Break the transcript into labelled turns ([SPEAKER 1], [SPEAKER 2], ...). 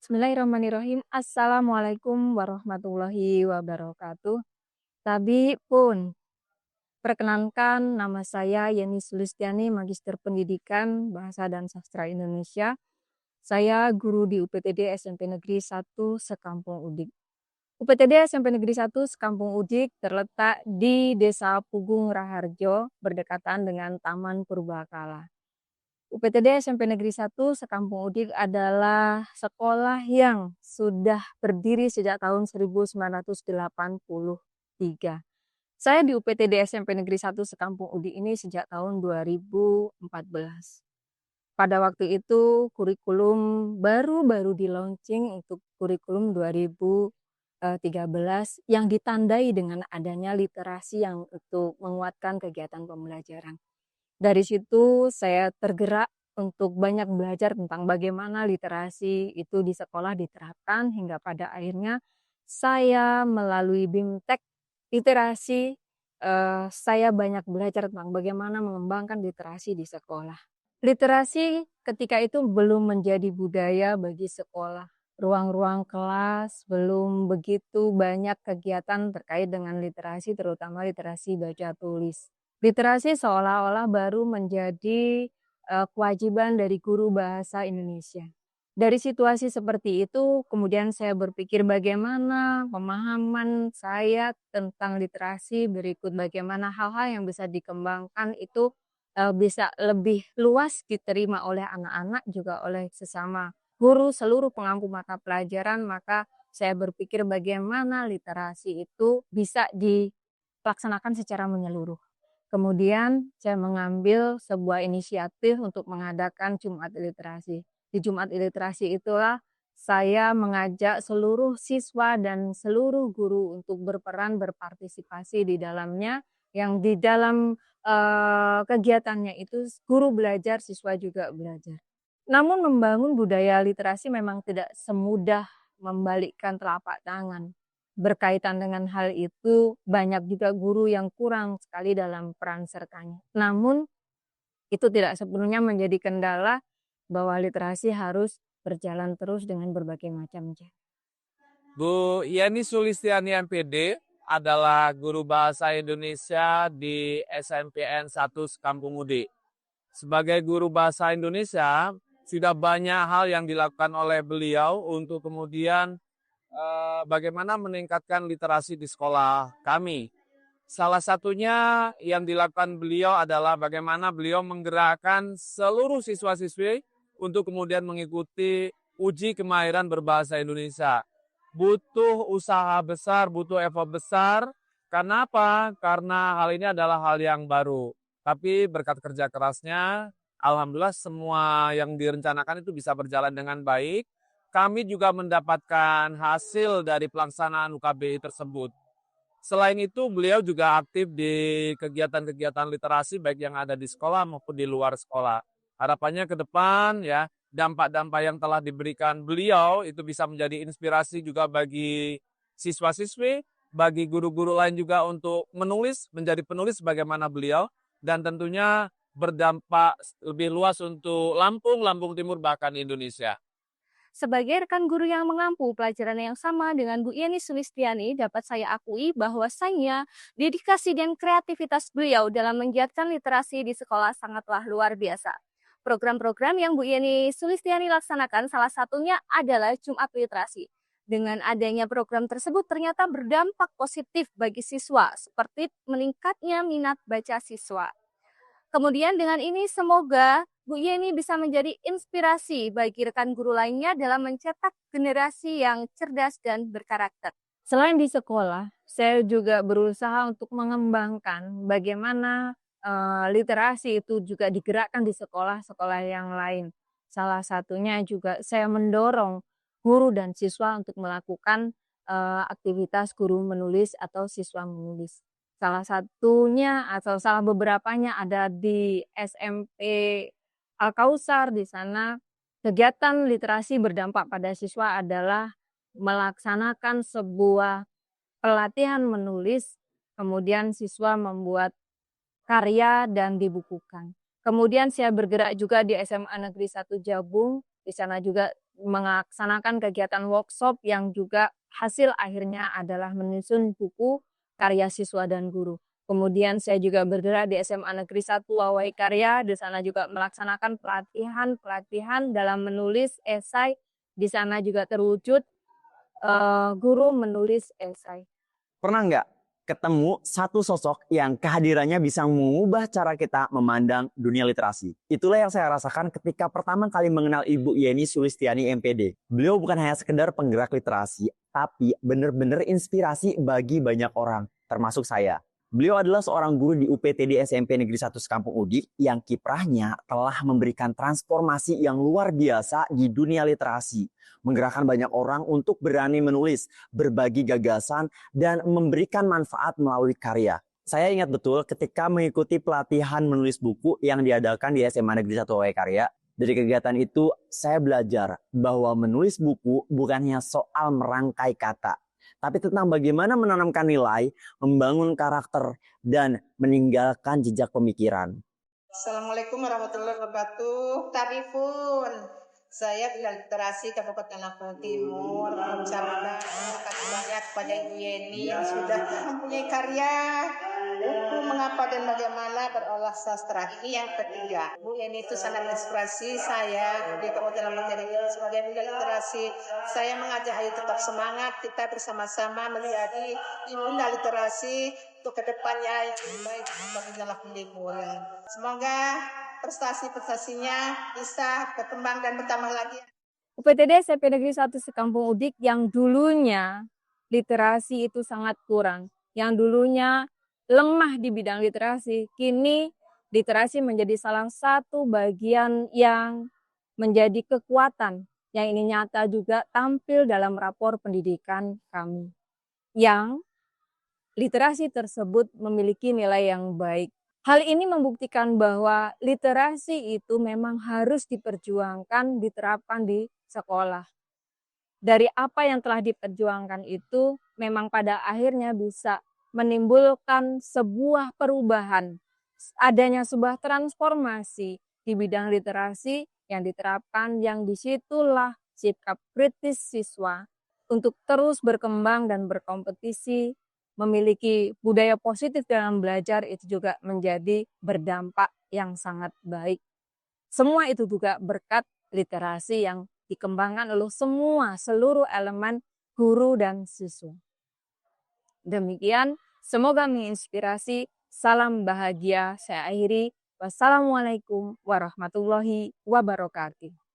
[SPEAKER 1] Bismillahirrahmanirrahim. Assalamualaikum warahmatullahi wabarakatuh. Tabi pun, perkenankan nama saya Yeni Sulistiani, Magister Pendidikan Bahasa dan Sastra Indonesia. Saya guru di UPTD SMP Negeri 1 Sekampung Udik. UPTD SMP Negeri 1 Sekampung Udik terletak di Desa Pugung Raharjo, berdekatan dengan Taman Purbakala. UPTD SMP Negeri 1 Sekampung Udik adalah sekolah yang sudah berdiri sejak tahun 1983. Saya di UPTD SMP Negeri 1 Sekampung Udik ini sejak tahun 2014. Pada waktu itu kurikulum baru-baru di-launching untuk kurikulum 2013 yang ditandai dengan adanya literasi yang untuk menguatkan kegiatan pembelajaran. Dari situ saya tergerak untuk banyak belajar tentang bagaimana literasi itu di sekolah diterapkan hingga pada akhirnya saya melalui BIMTEK literasi, saya banyak belajar tentang bagaimana mengembangkan literasi di sekolah. Literasi ketika itu belum menjadi budaya bagi sekolah. Ruang-ruang kelas belum begitu banyak kegiatan terkait dengan literasi, terutama literasi baca tulis. Literasi seolah-olah baru menjadi kewajiban dari guru bahasa Indonesia. Dari situasi seperti itu, kemudian saya berpikir bagaimana pemahaman saya tentang literasi berikut, bagaimana hal-hal yang bisa dikembangkan itu bisa lebih luas diterima oleh anak-anak juga oleh sesama guru seluruh pemangku mata pelajaran. Maka saya berpikir bagaimana literasi itu bisa dilaksanakan secara menyeluruh. Kemudian saya mengambil sebuah inisiatif untuk mengadakan Jumat Literasi. Di Jumat Literasi itulah saya mengajak seluruh siswa dan seluruh guru untuk berperan berpartisipasi di dalamnya, yang di dalam kegiatannya itu guru belajar, siswa juga belajar. Namun membangun budaya literasi memang tidak semudah membalikkan telapak tangan. Berkaitan dengan hal itu, banyak juga guru yang kurang sekali dalam peran sertanya. Namun, itu tidak sepenuhnya menjadi kendala bahwa literasi harus berjalan terus dengan berbagai macam cara.
[SPEAKER 2] Bu Yeni Sulistiani MPD adalah guru bahasa Indonesia di SMPN 1 Sekampung Udik. Sebagai guru bahasa Indonesia, sudah banyak hal yang dilakukan oleh beliau untuk kemudian bagaimana meningkatkan literasi di sekolah kami. Salah satunya yang dilakukan beliau adalah bagaimana beliau menggerakkan seluruh siswa-siswi untuk kemudian mengikuti uji kemahiran berbahasa Indonesia. Butuh usaha besar, butuh effort besar. Karena apa? Karena hal ini adalah hal yang baru. Tapi berkat kerja kerasnya, alhamdulillah semua yang direncanakan itu bisa berjalan dengan baik. Kami juga mendapatkan hasil dari pelaksanaan UKBI tersebut. Selain itu, beliau juga aktif di kegiatan-kegiatan literasi baik yang ada di sekolah maupun di luar sekolah. Harapannya ke depan ya, dampak-dampak yang telah diberikan beliau itu bisa menjadi inspirasi juga bagi siswa-siswi, bagi guru-guru lain juga untuk menulis, menjadi penulis bagaimana beliau, dan tentunya berdampak lebih luas untuk Lampung, Lampung Timur, bahkan Indonesia.
[SPEAKER 3] Sebagai rekan guru yang mengampu pelajaran yang sama dengan Bu Yeni Sulistiani, dapat saya akui bahwasanya dedikasi dan kreativitas beliau dalam menggiatkan literasi di sekolah sangatlah luar biasa. Program-program yang Bu Yeni Sulistiani laksanakan salah satunya adalah Jumat Literasi. Dengan adanya program tersebut ternyata berdampak positif bagi siswa, seperti meningkatnya minat baca siswa. Kemudian dengan ini semoga Bu Yeni bisa menjadi inspirasi bagi rekan guru lainnya dalam mencetak generasi yang cerdas dan berkarakter.
[SPEAKER 1] Selain di sekolah, saya juga berusaha untuk mengembangkan bagaimana literasi itu juga digerakkan di sekolah-sekolah yang lain. Salah satunya juga saya mendorong guru dan siswa untuk melakukan aktivitas guru menulis atau siswa menulis. Salah satunya atau salah beberapanya ada di SMP Al-Kausar. Di sana kegiatan literasi berdampak pada siswa adalah melaksanakan sebuah pelatihan menulis, kemudian siswa membuat karya dan dibukukan. Kemudian saya bergerak juga di SMA Negeri 1 Jabung, di sana juga melaksanakan kegiatan workshop yang juga hasil akhirnya adalah menyusun buku karya siswa dan guru. Kemudian saya juga bergerak di SMA Negeri 1 Wawai Karya, di sana juga melaksanakan pelatihan dalam menulis esai. Di sana juga terwujud guru menulis esai.
[SPEAKER 4] Pernah nggak ketemu satu sosok yang kehadirannya bisa mengubah cara kita memandang dunia literasi? Itulah yang saya rasakan ketika pertama kali mengenal Ibu Yeni Sulistiani MPD. Beliau bukan hanya sekedar penggerak literasi, tapi benar-benar inspirasi bagi banyak orang, termasuk saya. Beliau adalah seorang guru di UPTD SMP Negeri 1 Sekampung Udik yang kiprahnya telah memberikan transformasi yang luar biasa di dunia literasi. Menggerakkan banyak orang untuk berani menulis, berbagi gagasan, dan memberikan manfaat melalui karya. Saya ingat betul ketika mengikuti pelatihan menulis buku yang diadakan di SMA Negeri 1 Wawai Karya. Dari kegiatan itu, saya belajar bahwa menulis buku bukannya soal merangkai kata, tapi tentang bagaimana menanamkan nilai, membangun karakter, dan meninggalkan jejak pemikiran.
[SPEAKER 5] Assalamualaikum warahmatullahi wabarakatuh. Tarifun. Saya di literasi Kabupaten Lampung Timur. Bersama banyak kepada Ibu Yeni yang sudah mempunyai karya buku mengapa dan bagaimana berolah sastra. Ini yang ketiga. Bu Yeni itu sangat menginspirasi saya di Kabupaten Lampung Timur sebagai literasi. Saya mengajak ayo tetap semangat, kita bersama-sama menjadi ibunda literasi untuk kedepannya yang lebih baik bagi Lampung Timur. Semoga prestasi-prestasinya bisa berkembang dan bertambah lagi.
[SPEAKER 1] UPTD SMP Negeri 1 Sekampung Udik yang dulunya literasi itu sangat kurang, yang dulunya lemah di bidang literasi, kini literasi menjadi salah satu bagian yang menjadi kekuatan, yang ini nyata juga tampil dalam rapor pendidikan kami, yang literasi tersebut memiliki nilai yang baik. Hal ini membuktikan bahwa literasi itu memang harus diperjuangkan, diterapkan di sekolah. Dari apa yang telah diperjuangkan itu memang pada akhirnya bisa menimbulkan sebuah perubahan, adanya sebuah transformasi di bidang literasi yang diterapkan, yang disitulah sikap kritis siswa untuk terus berkembang dan berkompetisi, memiliki budaya positif dalam belajar itu juga menjadi berdampak yang sangat baik. Semua itu juga berkat literasi yang dikembangkan oleh seluruh elemen guru dan siswa. Demikian, semoga menginspirasi. Salam bahagia. Saya akhiri. Wassalamualaikum warahmatullahi wabarakatuh.